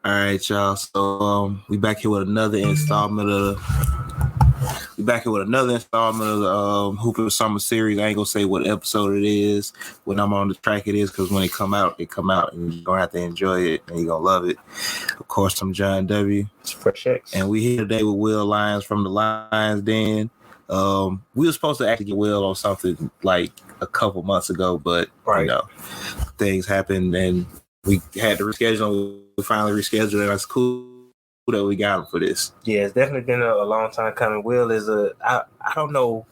All right, y'all. So we back here with another installment of the Hooper Summer Series. I ain't gonna say what episode it is when I'm on the track it is, because when it come out, and you're gonna have to enjoy it and you're gonna love it. Of course, I'm John W. It's Fresh X. And we here today with Will Lyons from the Lions Den. We were supposed to actually get Will on something like a couple months ago, but you know, things happened and we had to reschedule. We finally rescheduled it. That's cool that we got him for this. Yeah, it's definitely been a long time coming. Will is I don't know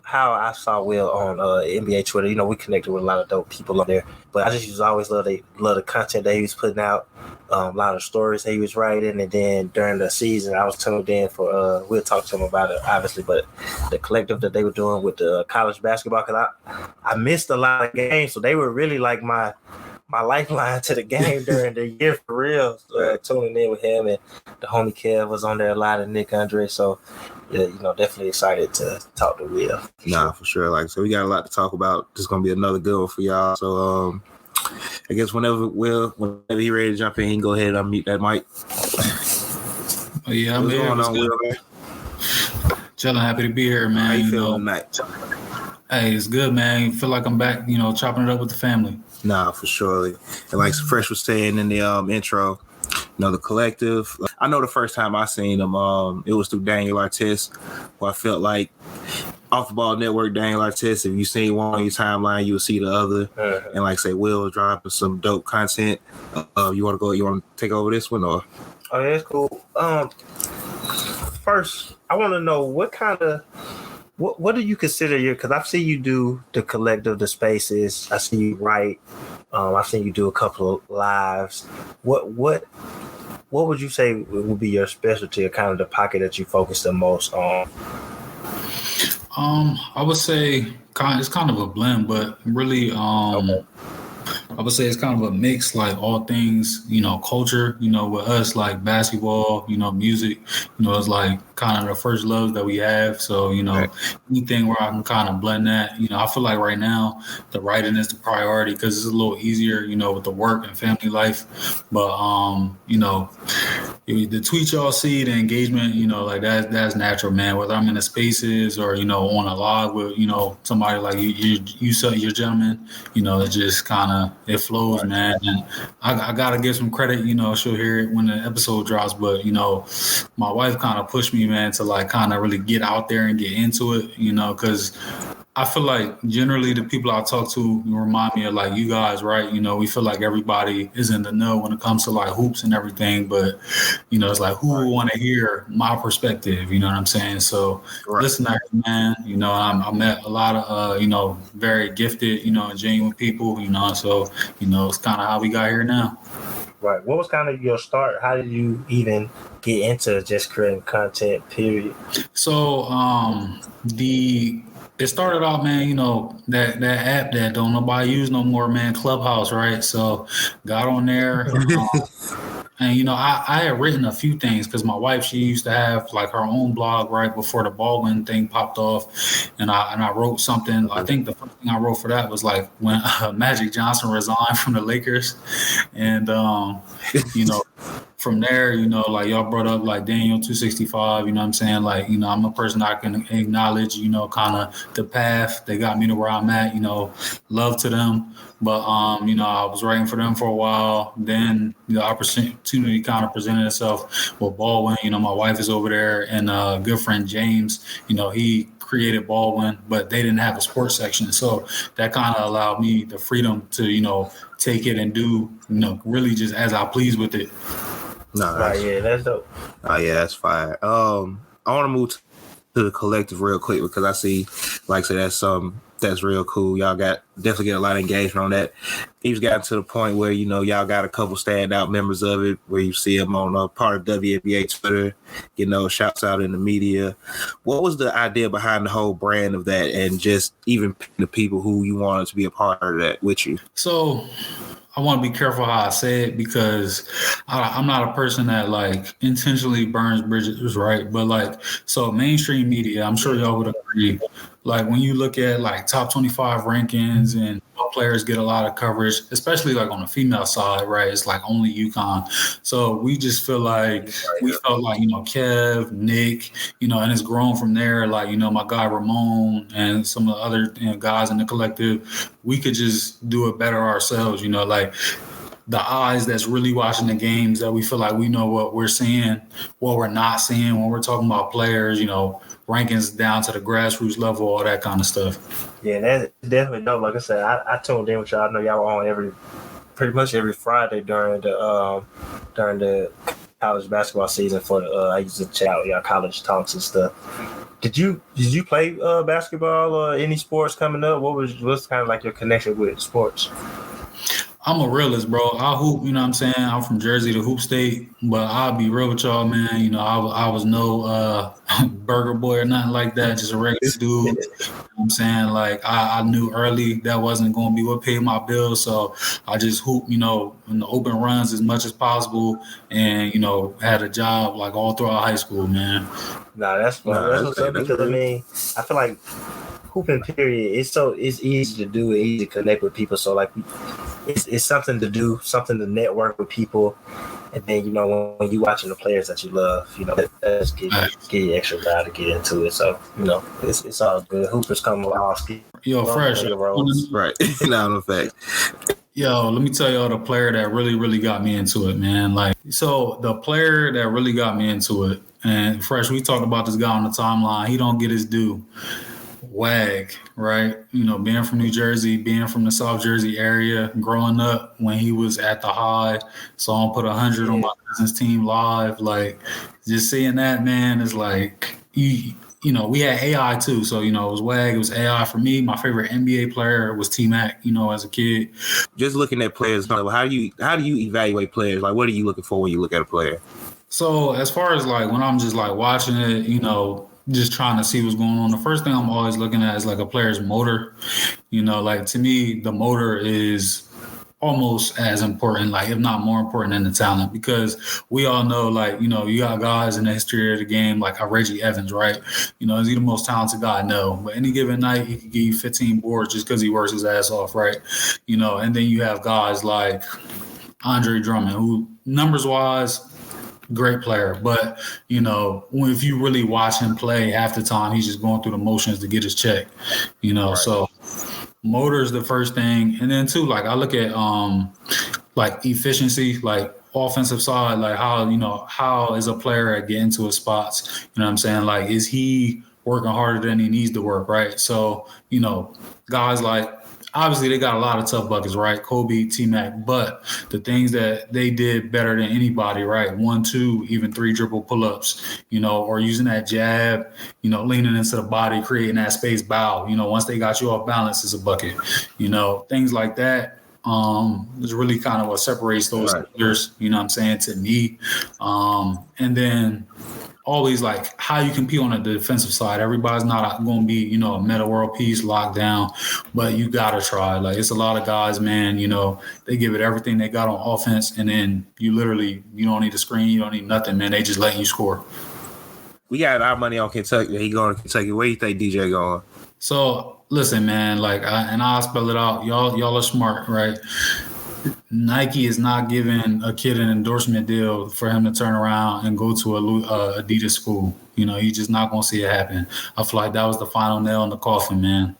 how I saw Will on NBA Twitter. You know, we connected with a lot of dope people on there, but I just always love the content that he was putting out. A lot of stories that he was writing, and then during the season, I was tuned in for. We'll talk to him about it, obviously, but the collective that they were doing with the college basketball, because I missed a lot of games, so they were really like my lifeline to the game during the year for real. Tuning in with him, and the homie Kev was on there a lot, and Nick Andre. So, yeah, you know, definitely excited to talk to Will. For sure. Like, so we got a lot to talk about. This is gonna be another good one for y'all. So, I guess whenever he ready to jump in, he can go ahead and unmute that mic. Oh, yeah, I'm What's here. going on, Will, man? Chilling, happy to be here, man. How you feeling tonight? Hey, it's good, man. You feel like I'm back, chopping it up with the family. For sure. And like Fresh was saying in the intro, the collective. I know the first time I seen them, it was through Daniel Artest, where I felt like Off the Ball Network, Daniel Artest, if you seen one on your timeline, you would see the other. And like say, Will was dropping some dope content. You want to take over this one or? Oh, yeah, that's cool. First, I want to know what do you consider because I've seen you do the collective, the spaces. I see you write. I've seen you do a couple of lives. What would you say would be your specialty or kind of the pocket that you focus the most on? I would say it's kind of a blend, but really, I would say it's kind of a mix, like all things, culture, with us, like basketball, music, it's like kind of the first love that we have. So, anything where I can kind of blend that, I feel like right now the writing is the priority because it's a little easier, with the work and family life. But, the tweets y'all see, the engagement, like that's natural, man. Whether I'm in the spaces or, on a live with, somebody like you said, your gentleman, it just kind of, it flows, man. And I got to give some credit, she'll hear it when the episode drops. But, my wife kind of pushed me, man, to like kind of really get out there and get into it, because I feel like generally the people I talk to remind me of like you guys, right? We feel like everybody is in the know when it comes to like hoops and everything, but it's like who would want to hear my perspective? You know what I'm saying? So listen, man, I met a lot of very gifted, and genuine people, so it's kind of how we got here now. Right. What was kind of your start? How did you even get into just creating content? Period. So it started out, man, that app that don't nobody use no more, man, Clubhouse, right? So got on there. And, I had written a few things because my wife, she used to have like her own blog right before the Baldwin thing popped off. And I wrote something. I think the first thing I wrote for that was like when Magic Johnson resigned from the Lakers. And, from there, like y'all brought up like Daniel 265, you know what I'm saying? Like, I'm a person I can acknowledge, kind of the path they got me to where I'm at, love to them. But, I was writing for them for a while. Then the opportunity kind of presented itself with Baldwin. My wife is over there and a good friend, James, he created Baldwin, but they didn't have a sports section. So that kind of allowed me the freedom to, take it and do, really just as I please with it. That's dope. Oh, yeah, that's fire. I want to move to the collective real quick because I see, like I said, that's real cool. Y'all definitely get a lot of engagement on that. He's gotten to the point where, y'all got a couple standout members of it where you see him on part of WNBA Twitter, shouts out in the media. What was the idea behind the whole brand of that and just even the people who you wanted to be a part of that with you? So I want to be careful how I say it because I'm not a person that like intentionally burns bridges, right? But like, so mainstream media, I'm sure y'all would agree, like when you look at like top 25 rankings and players get a lot of coverage, especially like on the female side, right? It's like only UConn. So we just feel like we felt like, Kev, Nick, and it's grown from there. Like, my guy Ramon and some of the other guys in the collective, we could just do it better ourselves, like the eyes that's really watching the games, that we feel like we know what we're seeing, what we're not seeing when we're talking about players, rankings down to the grassroots level, all that kind of stuff. Yeah, that's definitely dope. Like I said, I tuned in with y'all. I know y'all were on pretty much every Friday during the college basketball season for I used to check out y'all college talks and stuff. Did you play basketball or any sports coming up? What's kind of like your connection with sports? I'm a realist, bro. I hoop, you know what I'm saying? I'm from Jersey, the hoop state, but I'll be real with y'all, man. I was no burger boy or nothing like that, just a regular dude. You know what I'm saying? Like, I knew early that wasn't going to be what paid my bills, so I just hoop, in the open runs as much as possible and, had a job, like, all throughout high school, man. Nah, that's fun. That's what's up, because, I feel like hooping period, it's easy to do, easy to connect with people, so, like, it's something to do, something to network with people, and then when you watching the players that you love, that's give you extra guy to get into it. So it's all good. Hoopers come with all speed. Yo, fresh, right? No fact. Yo, let me tell y'all the player that really, really got me into it, man. Like, so the player that really got me into it, and fresh, we talked about this guy on the timeline. He don't get his due. Wag, right? Being from New Jersey, being from the South Jersey area, growing up when he was at the high, saw him put 100 on my cousin's team live. Like, just seeing that, man, is like, we had AI too. So, it was Wag, it was AI for me. My favorite NBA player was T-Mac, as a kid. Just looking at players, how do you evaluate players? Like, what are you looking for when you look at a player? So, as far as like when I'm just like watching it, just trying to see what's going on. The first thing I'm always looking at is like a player's motor. Like to me, the motor is almost as important, like if not more important than the talent, because we all know, like, you got guys in the history of the game, like a Reggie Evans, right? Is he the most talented guy? No. But any given night, he could give you 15 boards just because he works his ass off, right? And then you have guys like Andre Drummond, who numbers-wise, great player, but if you really watch him play, half the time he's just going through the motions to get his check, right. So motor is the first thing, and then too, like I look at like efficiency, like offensive side, like how is a player at getting to his spots, what I'm saying, like is he working harder than he needs to work, right? So guys like, obviously, they got a lot of tough buckets, right? Kobe, T-Mac, but the things that they did better than anybody, right? 1, 2, even 3 dribble pull-ups, or using that jab, leaning into the body, creating that space bow. Once they got you off balance, it's a bucket. Things like that is really kind of what separates those players, what I'm saying, to me. And then always like how you compete on the defensive side. Everybody's not going to be, a meta world peace locked down, but you got to try. Like, it's a lot of guys, man, they give it everything they got on offense, and then you don't need a screen, you don't need nothing, man. They just letting you score. We got our money on Kentucky. He going to Kentucky. Where do you think DJ going? So, listen, man, like, I'll spell it out. Y'all are smart, right? Nike is not giving a kid an endorsement deal for him to turn around and go to a Adidas school. You're just not going to see it happen. I feel like that was the final nail in the coffin, man.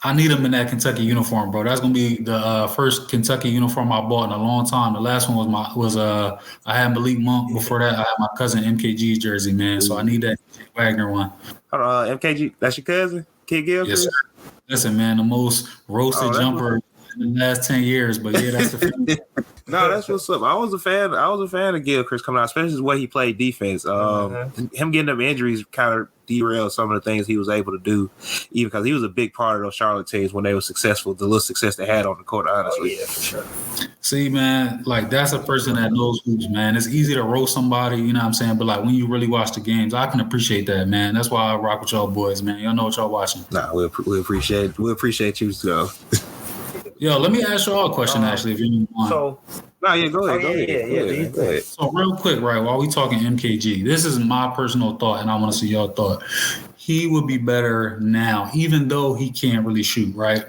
I need him in that Kentucky uniform, bro. That's going to be the first Kentucky uniform I bought in a long time. The last one was I had Malik Monk. Before that, I had my cousin MKG's jersey, man. So I need that Wagner one. Hold on, MKG, that's your cousin? Kid Gilchrist? Yes, sir. Listen, man, the most roasted jumper in the last 10 years, but yeah, that's the No, that's what's up. I was a fan of Gilchrist coming out, especially the way he played defense. Him getting them injuries kind of derailed some of the things he was able to do, even because he was a big part of those Charlotte teams when they were successful, the little success they had on the court, honestly. Oh, yeah, for sure. See, man, like, that's a person that knows hoops, man. It's easy to roast somebody, what I'm saying? But, like, when you really watch the games, I can appreciate that, man. That's why I rock with y'all boys, man. Y'all know what y'all watching. Nah, we appreciate it. We appreciate you, so. Yo, let me ask y'all a question, actually, if you don't mind. Go ahead. Go ahead. So real quick, right, while we talking MKG, this is my personal thought, and I want to see your thought. he would be better now, even though he can't really shoot, right?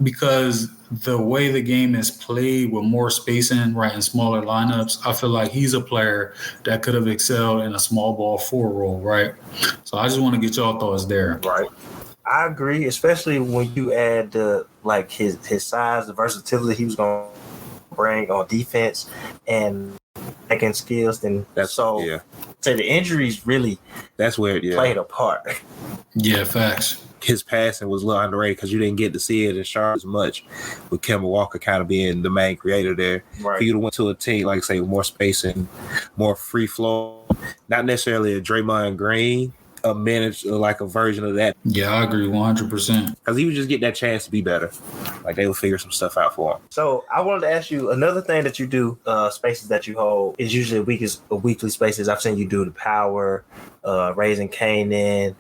Because the way the game is played with more spacing, right, and smaller lineups, I feel like he's a player that could have excelled in a small ball 4 role, right? So I just want to get y'all thoughts there. Right. I agree, especially when you add like his size, the versatility he was going to bring on defense and attacking skills. Then so the injuries really that's where played a part. Yeah, facts. His passing was a little underrated because you didn't get to see it in Charlotte as much, with Kemba Walker kind of being the main creator there. Right. If you went to a team, like I say, with more spacing, more free flow, not necessarily a Draymond Green, a minute, like a version of that. Yeah, I agree 100%. Because he would just get that chance to be better. Like they would figure some stuff out for him. So I wanted to ask you another thing that you do, spaces that you hold is usually weekly spaces. I've seen you do the Power, Raising Canaan,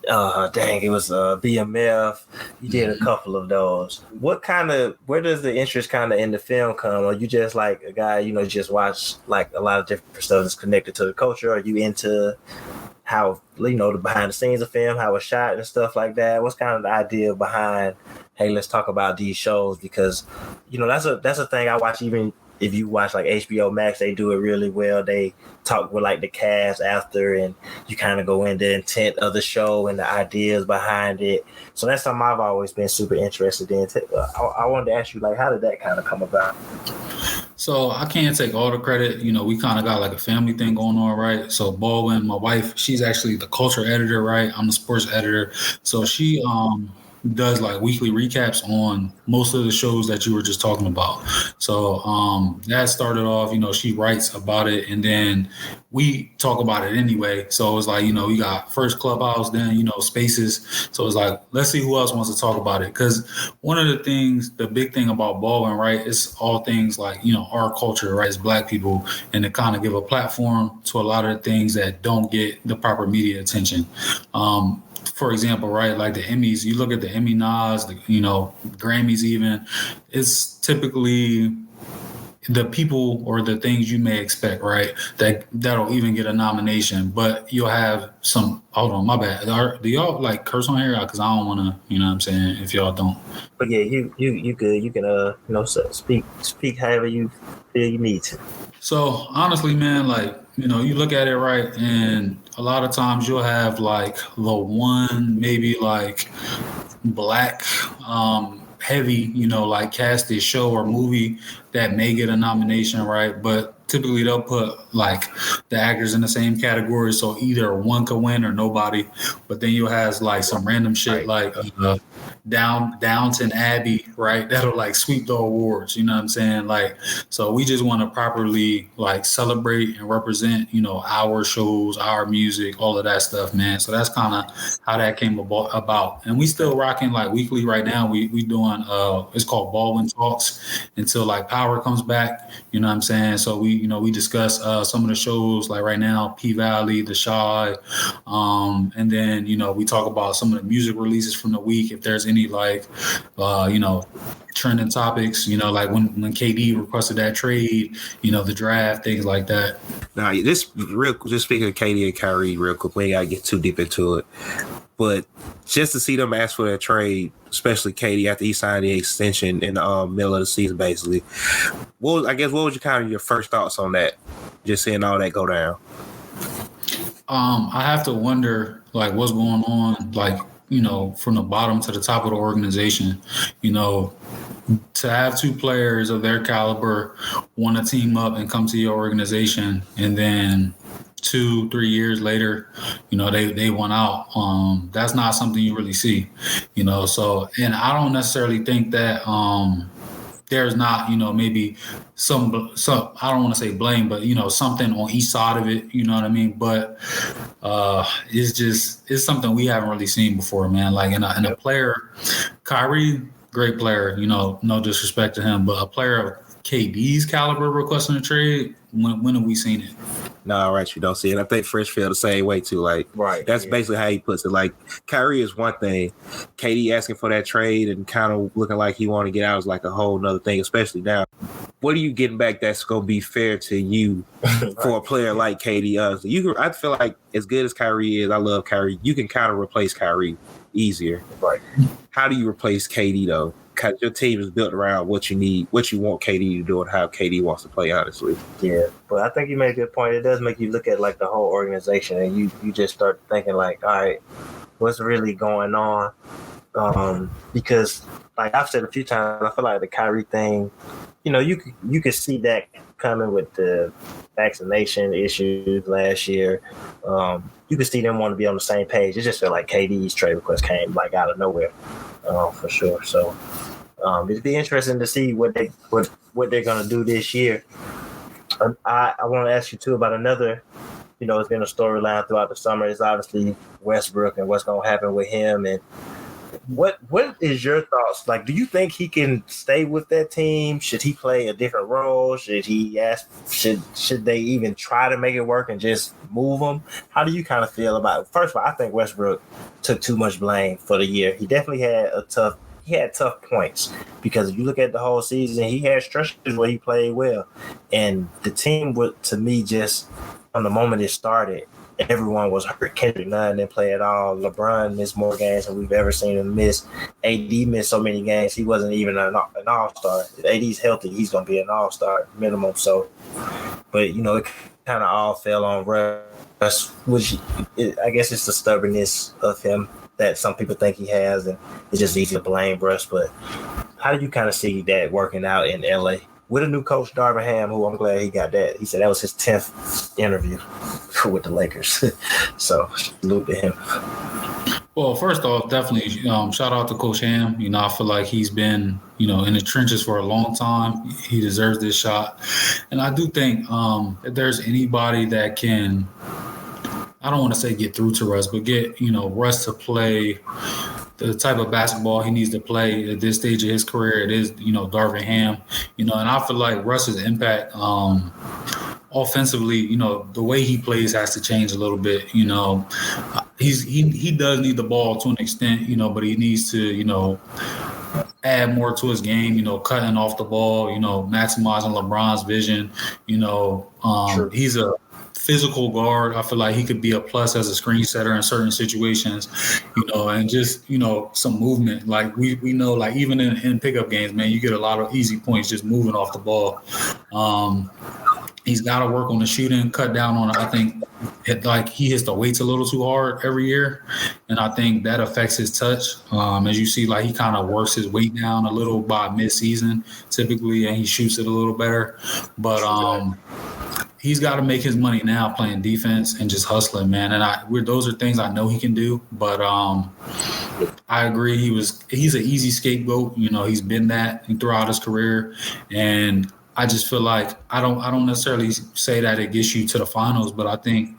it was BMF. You did a couple of those. Where does the interest kind of in the film come? Are you just like a guy, just watch like a lot of different stuff that's connected to the culture? Are you into how, the behind the scenes of film, how it's shot and stuff like that? What's kind of the idea behind, hey, let's talk about these shows? Because, that's a thing I watch. Even if you watch like HBO Max, they do it really well. They talk with like the cast after, and you kind of go into the intent of the show and the ideas behind it. So that's something I've always been super interested in. I wanted to ask you, like, how did that kind of come about? So I can't take all the credit. We kind of got like a family thing going on, right? So Baldwin, my wife, she's actually the culture editor, right? I'm the sports editor. So she does like weekly recaps on most of the shows that you were just talking about. So that started off, she writes about it, and then we talk about it anyway. So it was like, we got first Clubhouse, then, Spaces. So it's like, let's see who else wants to talk about it. Because one of the big thing about Baldwin, right, it's all things like, our culture, right, as Black people, and to kind of give a platform to a lot of the things that don't get the proper media attention. For example, right, like the Emmys, you look at the Emmy nods, the Grammys even, it's typically the people or the things you may expect, right, that'll even get a nomination. But you'll have some, hold on, my bad. Do y'all like curse on here? Because I don't want to, you know what I'm saying, if y'all don't. But yeah, you good. You can, speak however you feel you need to. So honestly, man, like, you look at it, right, and a lot of times you'll have like the one maybe like Black heavy, like casted show or movie that may get a nomination, right? But typically they'll put like the actors in the same category, so either one could win or nobody. But then you'll have like some random shit like Downton Abbey, right? That'll like sweep the awards, you know what I'm saying? Like, so we just want to properly like celebrate and represent, our shows, our music, all of that stuff, man. So that's kind of how that came about. And we still rocking like weekly right now. We doing it's called Baldwin Talks until like Power comes back, you know what I'm saying? So we discuss some of the shows like right now, P Valley, The Shy, and then we talk about some of the music releases from the week, if there's any like trending topics, like when KD requested that trade, the draft, things like that. Now, just speaking of KD and Kyrie real quick, we ain't gotta get too deep into it, but just to see them ask for that trade, especially KD after he signed the extension in the middle of the season, basically. What was your first thoughts on that? Just seeing all that go down. I have to wonder like what's going on, like, from the bottom to the top of the organization, to have two players of their caliber want to team up and come to your organization, and then 2-3 years later, they went out. That's not something you really see, so, and I don't necessarily think that there's not, maybe some, I don't want to say blame, but, something on each side of it, you know what I mean? But it's something we haven't really seen before, man. Like in a player, Kyrie, great player, no disrespect to him, but a player of KD's caliber requesting a trade, when have we seen it? No, right, you don't see it. I think Fresh feel the same way too. Like, that's basically how he puts it. Like, Kyrie is one thing. KD asking for that trade and kind of looking like he want to get out is like a whole nother thing, especially now. What are you getting back that's going to be fair to you for a player like KD? I feel like as good as Kyrie is, I love Kyrie. You can kind of replace Kyrie easier. Right. How do you replace KD, though? Because your team is built around what you need, what you want KD to do, and how KD wants to play, honestly. Yeah, but I think you made a good point. It does make you look at, like, the whole organization, and you just start thinking, like, all right, what's really going on? Because, like I've said a few times, I feel like the Kyrie thing, you could see that coming with the vaccination issues last year. You could see them want to be on the same page. It just felt like KD's trade request came like out of nowhere, for sure. So it'd be interesting to see what they're gonna do this year. I want to ask you too about another. It's been a storyline throughout the summer. It's obviously Westbrook and what's gonna happen with him. And what is your thoughts? Like, do you think he can stay with that team? Should he play a different role? Should they even try to make it work and just move him? How do you kind of feel about it? First of all, I think Westbrook took too much blame for the year. He definitely had tough points, because if you look at the whole season, he had stretches where he played well, and the team would, to me, just from the moment it started, everyone was hurt. Kendrick Nunn didn't play at all. LeBron missed more games than we've ever seen him miss. AD missed so many games, he wasn't even an all-star. If AD's healthy, he's going to be an all-star minimum. So, but, it kind of all fell on Russ, which I guess it's the stubbornness of him that some people think he has, and it's just easy to blame Russ. But how do you kind of see that working out in LA? With a new coach, Darvin Ham, who I'm glad he got that. He said that was his 10th interview with the Lakers. So, salute to him. Well, first off, definitely shout out to Coach Ham. I feel like he's been, in the trenches for a long time. He deserves this shot. And I do think if there's anybody that can, I don't want to say get through to Russ, but get, Russ to play the type of basketball he needs to play at this stage of his career, it is, Darvin Ham. And I feel like Russ's impact offensively, the way he plays has to change a little bit. He does need the ball to an extent, but he needs to, add more to his game, cutting off the ball, maximizing LeBron's vision. Sure. He's a physical guard. I feel like he could be a plus as a screen setter in certain situations, and just, some movement. Like we know, like even in pickup games, man, you get a lot of easy points just moving off the ball. He's got to work on the shooting, cut down on it. I think he hits the weights a little too hard every year, and I think that affects his touch. As you see, like he kind of works his weight down a little by mid-season typically, and he shoots it a little better. But he's got to make his money now playing defense and just hustling, man. And those are things I know he can do. But I agree, he's an easy scapegoat. He's been that throughout his career, and I just feel like I don't necessarily say that it gets you to the finals, but I think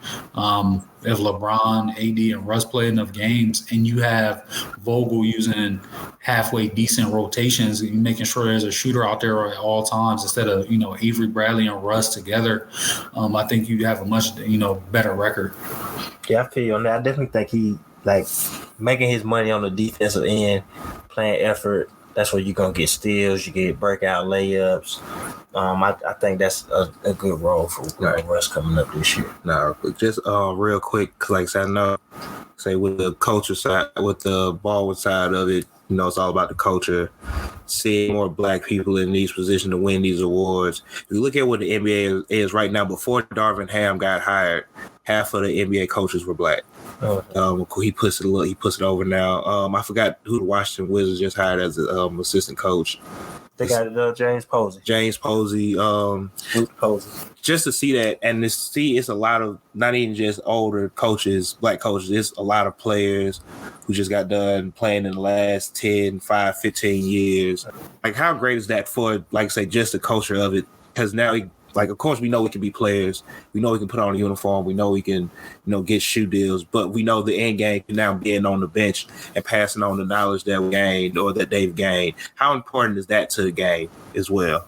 if LeBron, AD, and Russ play enough games, and you have Vogel using halfway decent rotations, making sure there's a shooter out there at all times instead of Avery Bradley and Russ together, I think you have a much better record. Yeah, I feel you on that. I definitely think he making his money on the defensive end, playing effort. That's where you're going to get steals, you get breakout layups. I think that's a good role for Russ coming up this year. No, just real quick, because like I said, I know, say with the culture side, with the Baldwin side of it, it's all about the culture. Seeing more black people in these positions to win these awards. If you look at what the NBA is right now, before Darvin Ham got hired, half of the NBA coaches were black. He puts it over now. I forgot who the Washington Wizards just hired as assistant coach. They got James Posey. Just to see that, and to see it's a lot of not even just older coaches, black coaches. It's a lot of players who just got done playing in the last 10, 5, 15 years. Like, how great is that for, like I say, just the culture of it? Because now of course, we know we can be players. We know we can put on a uniform. We know we can, get shoe deals. But we know the end game now being on the bench and passing on the knowledge that we gained or that they've gained. How important is that to the game as well?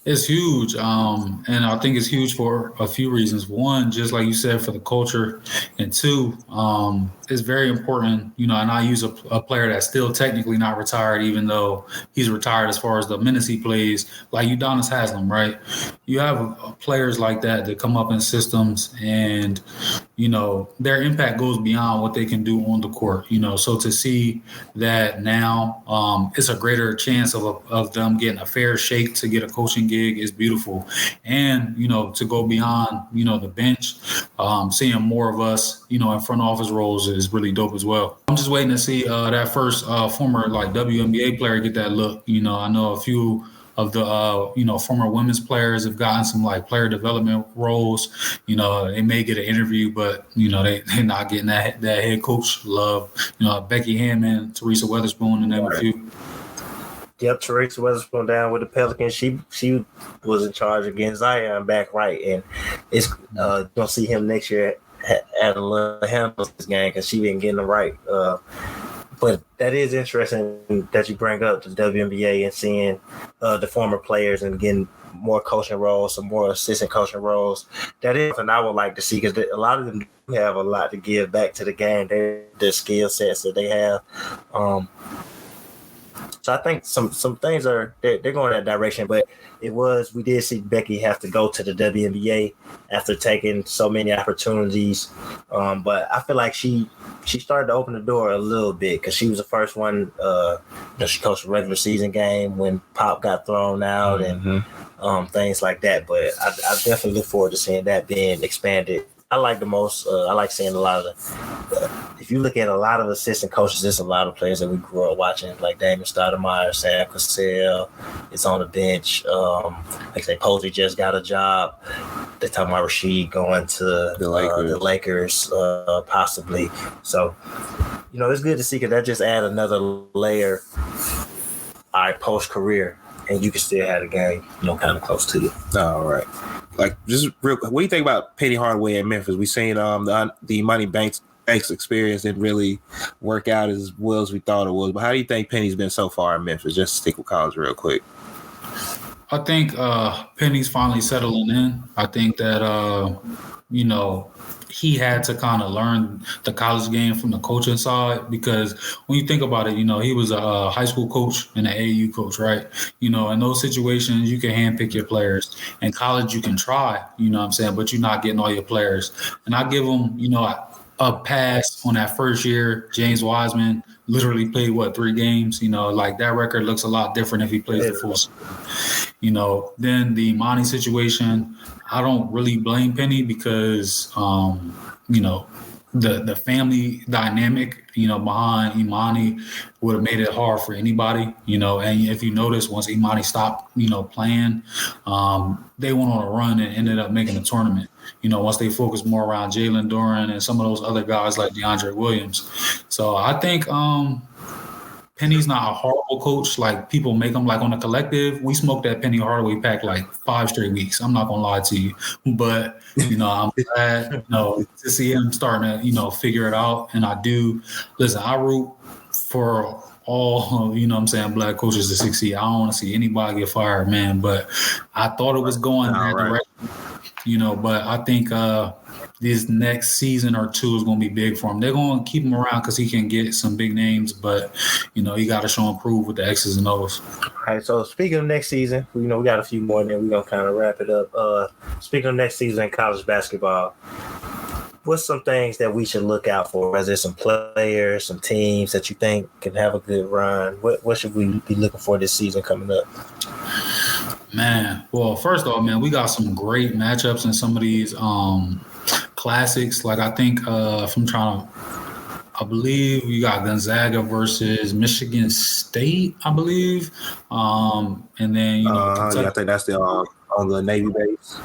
It's huge, and I think it's huge for a few reasons. One, just like you said, for the culture, and two, it's very important. And I use a player that's still technically not retired, even though he's retired as far as the minutes he plays. Like Udonis Haslam, right? You have players like that come up in systems, and their impact goes beyond what they can do on the court. So to see that now, it's a greater chance of them getting a fair shake to get a coaching gig is beautiful. And, to go beyond, the bench, seeing more of us, in front office roles is really dope as well. I'm just waiting to see that first former like WNBA player get that look. I know a few of the former women's players have gotten some like player development roles. They may get an interview, but they're not getting that head coach love. Becky Hammond, Teresa Weatherspoon, and name a few. Yep, Teresa Weatherspoon down with the Pelicans. She was in charge against Zion back right, and it's gonna see him next year at a little handle this game because she been getting them right. But that is interesting that you bring up the WNBA and seeing the former players and getting more coaching roles, some more assistant coaching roles. That is something I would like to see because a lot of them have a lot to give back to the game. Their skill sets that they have. So I think some things they're going that direction, but we did see Becky have to go to the WNBA after taking so many opportunities. But I feel like she started to open the door a little bit because she was the first one. She coached a regular season game when Pop got thrown out and things like that. But I definitely look forward to seeing that being expanded. I like seeing a lot of if you look at a lot of assistant coaches, there's a lot of players that we grew up watching, like Damon Stoudemire, Sam Cassell is on the bench. Like I say, Posey just got a job. They're talking about Rasheed going to the Lakers possibly. So, it's good to see because that just add another layer post-career, and you can still have a game, kind of close to you. All right. Like, just real quick, what do you think about Penny Hardaway in Memphis? We seen the Money Banks experience didn't really work out as well as we thought it was. But how do you think Penny's been so far in Memphis? Just stick with college real quick. I think Penny's finally settling in. I think that he had to kind of learn the college game from the coaching side because when you think about it, he was a high school coach and an AAU coach, right? In those situations, you can handpick your players. In college, you can try, but you're not getting all your players. And I give him, a pass on that first year. James Wiseman literally played 3 games. Like that record looks a lot different if he plays the full season. Then the Imani situation, I don't really blame Penny because the family dynamic behind Imani would have made it hard for anybody. And if you notice, once Imani stopped playing, they went on a run and ended up making a tournament. Once they focused more around Jalen Duren and some of those other guys like DeAndre Williams. So I think Penny's not a horrible coach like people make him. Like on the collective, we smoked that Penny Hardaway pack like 5 straight weeks. I'm not gonna lie to you, but I'm glad to see him starting to figure it out. And I do listen. I root for all black coaches to succeed. I don't want to see anybody get fired, man. But I thought it was going that direction. But I think this next season or two is going to be big for him. They're going to keep him around because he can get some big names, but, he got to show and prove with the X's and O's. All right, so speaking of next season, we got a few more and then we're going to kind of wrap it up. Speaking of next season in college basketball, what's some things that we should look out for? Is there some players, some teams that you think can have a good run? What should we be looking for this season coming up? Man, well, first off, man, we got some great matchups in some of these classics. Like I think I believe we got Gonzaga versus Michigan State, I believe. And then I think that's on the Navy base.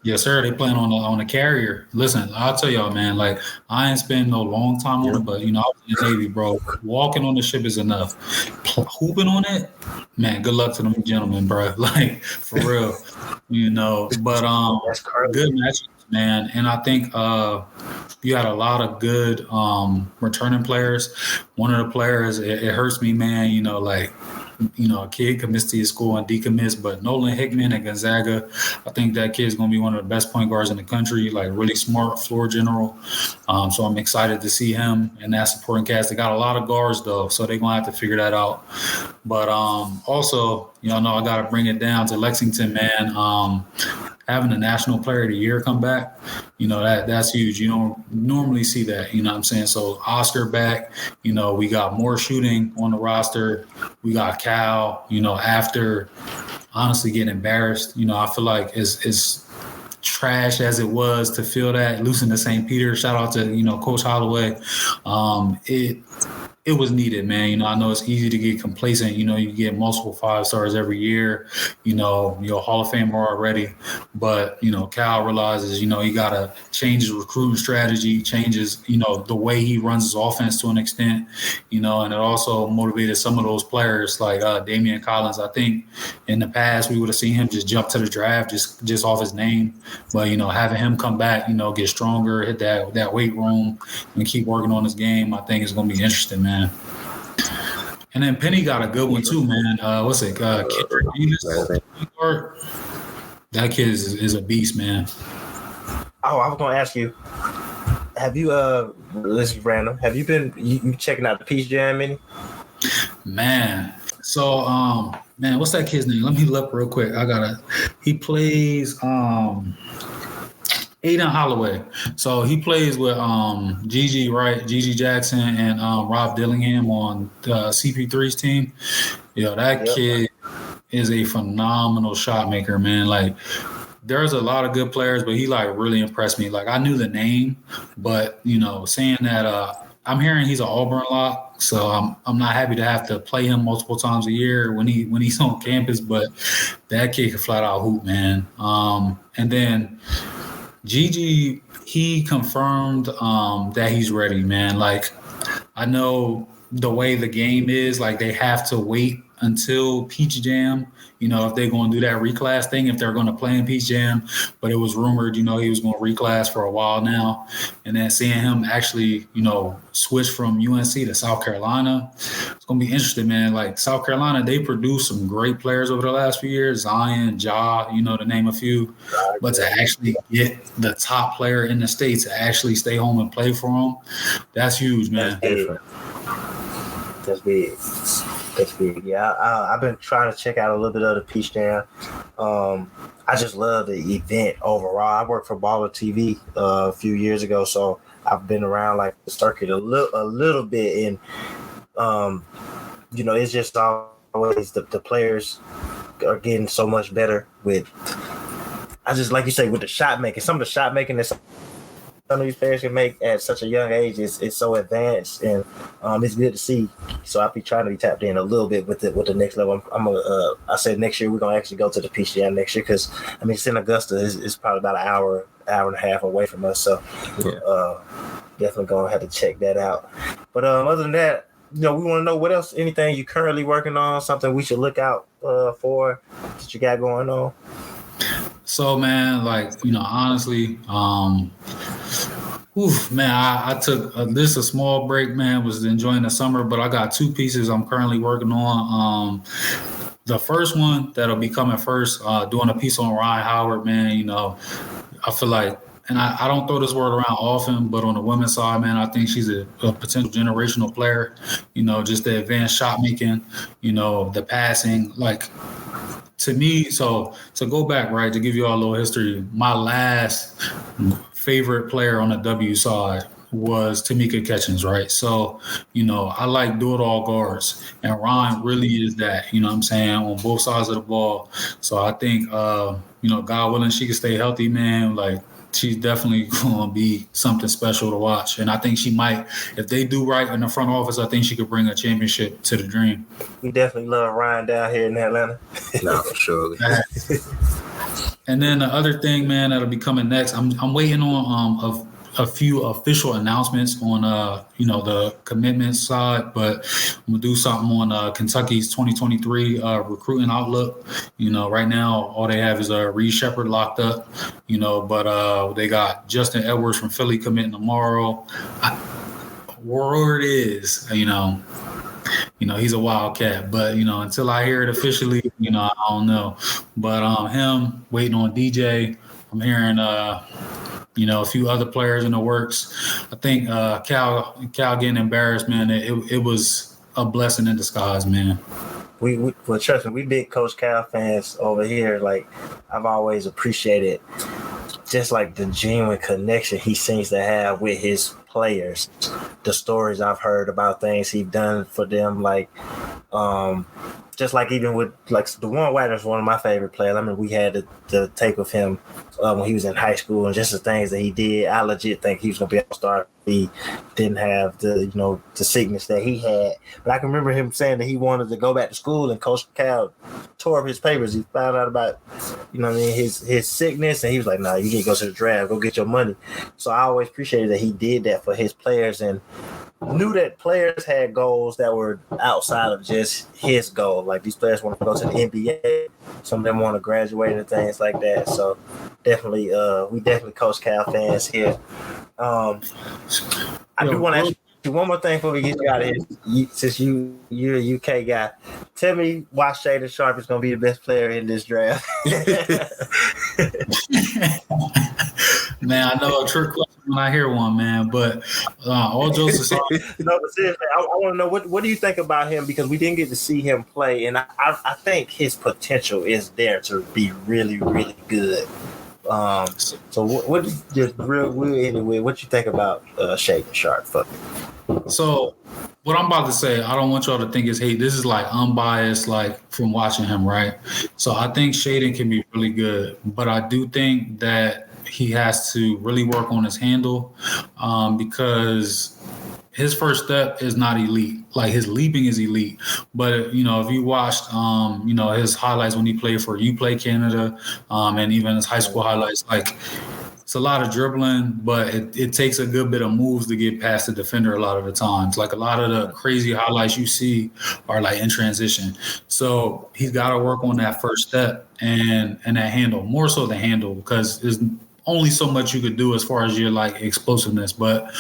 Yes, sir. They playing on the carrier. Listen, I'll tell y'all, man. Like I ain't spent no long time on it, but I was in the Navy, bro. Walking on the ship is enough. Hooping on it, man. Good luck to them gentlemen, bro. Like for real, But good matches, man. And I think you had a lot of good returning players. One of the players, it hurts me, man. a kid commits to his school and decommits, but Nolan Hickman at Gonzaga, I think that kid's going to be one of the best point guards in the country, like really smart floor general. So I'm excited to see him and that supporting cast. They got a lot of guards, though, so they're going to have to figure that out. But also, I got to bring it down to Lexington, man. Having a National Player of the Year come back, that's huge. You don't normally see that, you know what I'm saying? So Oscar back, we got more shooting on the roster. We got Cal, after honestly getting embarrassed. I feel like it's trash as it was to feel that, losing to St. Peter. Shout out to, Coach Holloway. It was needed, man. I know it's easy to get complacent. You get multiple 5-stars every year. You're a Hall of Famer already. But, Cal realizes, he got to change his recruiting strategy, changes, the way he runs his offense to an extent, and it also motivated some of those players like Damian Collins. I think in the past we would have seen him just jump to the draft just off his name. But, having him come back, get stronger, hit that weight room and keep working on his game, I think is going to be interesting, man. And then Penny got a good one too, man. Kendrick Davis? That kid is a beast, man. Oh, I was gonna ask you. Have you this is random. Have you been you checking out the Peach Jam any? Man. So what's that kid's name? Let me look real quick. He plays Aiden Holloway. So he plays with Gigi, right? Gigi Jackson and Rob Dillingham on CP3's team. That kid is a phenomenal shot maker, man. Like, there's a lot of good players, but he really impressed me. Like, I knew the name, but saying that I'm hearing he's an Auburn lock, so I'm not happy to have to play him multiple times a year when he's on campus. But that kid can flat out hoop, man. And then Gigi, he confirmed that he's ready, man. Like, I know the way the game is, like, they have to wait until Peach Jam, if they're going to do that reclass thing, if they're going to play in Peach Jam. But it was rumored, he was going to reclass for a while now. And then seeing him actually, switch from UNC to South Carolina, it's going to be interesting, man. Like, South Carolina, they produced some great players over the last few years, Zion, Ja, to name a few. But to actually get the top player in the state to actually stay home and play for them, that's huge, man. That's big. Yeah, I've been trying to check out a little bit of the Peach Jam. I just love the event overall. I worked for Baller TV a few years ago, so I've been around like the circuit a little bit, and it's just always the players are getting so much better with. I just like you say with the shot making. Some of the shot making that some of these players can make at such a young age is so advanced, and it's good to see. So I'll be trying to be tapped in a little bit with the next level. I said next year we're gonna actually go to the Peach Jam next year because it's in Augusta. It's probably about an hour and a half away from us. So definitely gonna have to check that out. But other than that, we want to know what else, anything you currently working on, something we should look out for that you got going on. So, man, honestly, I took a small break, man, was enjoying the summer, but I got 2 pieces I'm currently working on. The first one that'll be coming first, doing a piece on Ryan Howard, man. I feel like, and I don't throw this word around often, but on the women's side, man, I think she's a potential generational player. Just the advanced shot making, the passing, like. To me, so to go back, right, to give you all a little history, my last favorite player on the W side was Tamika Catchings, right? So, I like do-it-all guards, and Ryan really is that, on both sides of the ball. So I think, God willing, she can stay healthy, man. Like, she's definitely going to be something special to watch. And I think she might, if they do right in the front office, I think she could bring a championship to the Dream. We definitely love Ryan down here in Atlanta. No, for sure. And then the other thing, man, that'll be coming next, I'm waiting on a few official announcements on the commitment side, but I'm gonna do something on Kentucky's 2023 recruiting outlook. Right now all they have is Reed Shepherd locked up, but they got Justin Edwards from Philly committing tomorrow. Word is, he's a Wildcat. But until I hear it officially, I don't know. But him waiting on DJ. I'm hearing a few other players in the works. I think Cal getting embarrassed, man. It was a blessing in disguise, man. Well, trust me, we big Coach Cal fans over here. Like, I've always appreciated just like the genuine connection he seems to have with his players. The stories I've heard about things he's done for them, like just like even with like DeJuan Wagner's one of my favorite players. I mean, we had the tape of him when he was in high school, and just the things that he did. I legit think he was gonna be an all-star. He didn't have the the sickness that he had, but I can remember him saying that he wanted to go back to school, and Coach Cal tore up his papers. He found out about his sickness, and he was like, "Nah, you need to go to the draft, go get your money." So I always appreciated that he did that for his players, and knew that players had goals that were outside of just his goal. Like, these players want to go to the NBA, some of them want to graduate and things like that. So definitely, we definitely Coach Cal fans here. I do want to ask you one more thing before we get you out of here. Since you're a UK guy, tell me why Shaedon Sharpe is going to be the best player in this draft. Man, I know a trick question when I hear one, man. But all jokes aside, no, but seriously, I want to know what do you think about him, because we didn't get to see him play, and I think his potential is there to be really, really good. So what just real anyway? What you think about Shaedon Sharpe? So what I'm about to say, I don't want y'all to think it's hate. This is like unbiased, like from watching him, right? So I think Shaedon can be really good, but I do think that he has to really work on his handle because his first step is not elite. Like, his leaping is elite. But, if you watched, his highlights when he played for UPlay Canada and even his high school highlights, like, it's a lot of dribbling, but it takes a good bit of moves to get past the defender a lot of the times. Like, a lot of the crazy highlights you see are, like, in transition. So he's got to work on that first step and that handle, more so the handle, because there's only so much you could do as far as your, like, explosiveness. But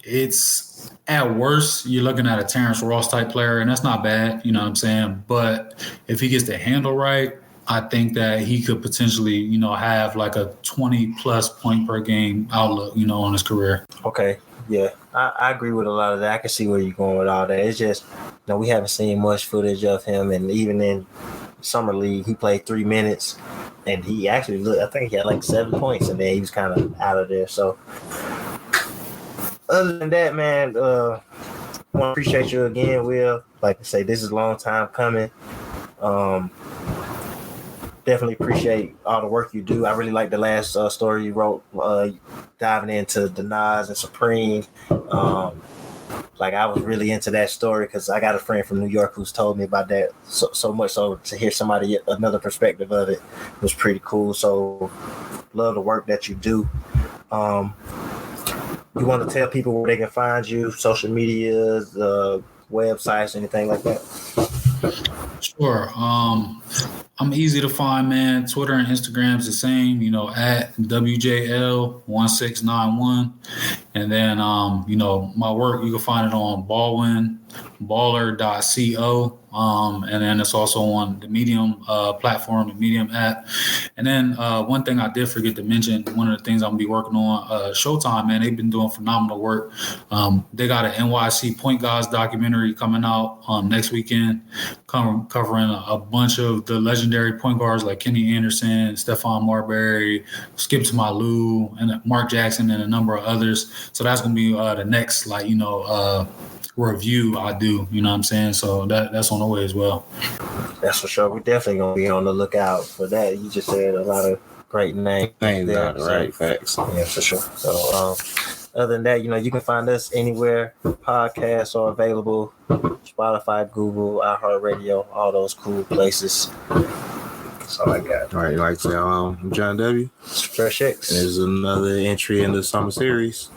it's at worst, you're looking at a Terrence Ross type player, and that's not bad, you know what I'm saying? But if he gets the handle right, I think that he could potentially, have like a 20-plus point per game outlook, on his career. Okay, yeah, I agree with a lot of that. I can see where you're going with all that. It's just, we haven't seen much footage of him, and even in summer league, he played 3 minutes, and he actually looked. I think he had like 7 points, and then he was kind of out of there. So, other than that, man, I want to appreciate you again, Will. Like I say, this is a long time coming. Definitely appreciate all the work you do. I really like the last story you wrote, diving into the Nas and Supreme. Like, I was really into that story because I got a friend from New York who's told me about that so much. So to hear another perspective of it was pretty cool. So love the work that you do. You want to tell people where they can find you, social medias, websites, anything like that? Sure. I'm easy to find, man. Twitter and Instagram's the same, at WJL1691. And then, my work, you can find it on baldwinballer.co. And then it's also on the Medium platform, the Medium app. And then one thing I did forget to mention, one of the things I'm going to be working on, Showtime, man, they've been doing phenomenal work. They got an NYC Point Guards documentary coming out next weekend, covering a bunch of the legendary point guards like Kenny Anderson, Stephon Marbury, Skip Malou, and Mark Jackson, and a number of others. So that's going to be the next, review I do, you know what I'm saying? So that's on the way as well. That's for sure. We're definitely going to be on the lookout for that. You just said a lot of great names there. Right, facts. Yeah, for sure. So other than that, you can find us anywhere podcasts are available: Spotify, Google, iHeartRadio, all those cool places. That's all I got. All right, like I say, I'm John W. Fresh X. There's another entry in the summer series.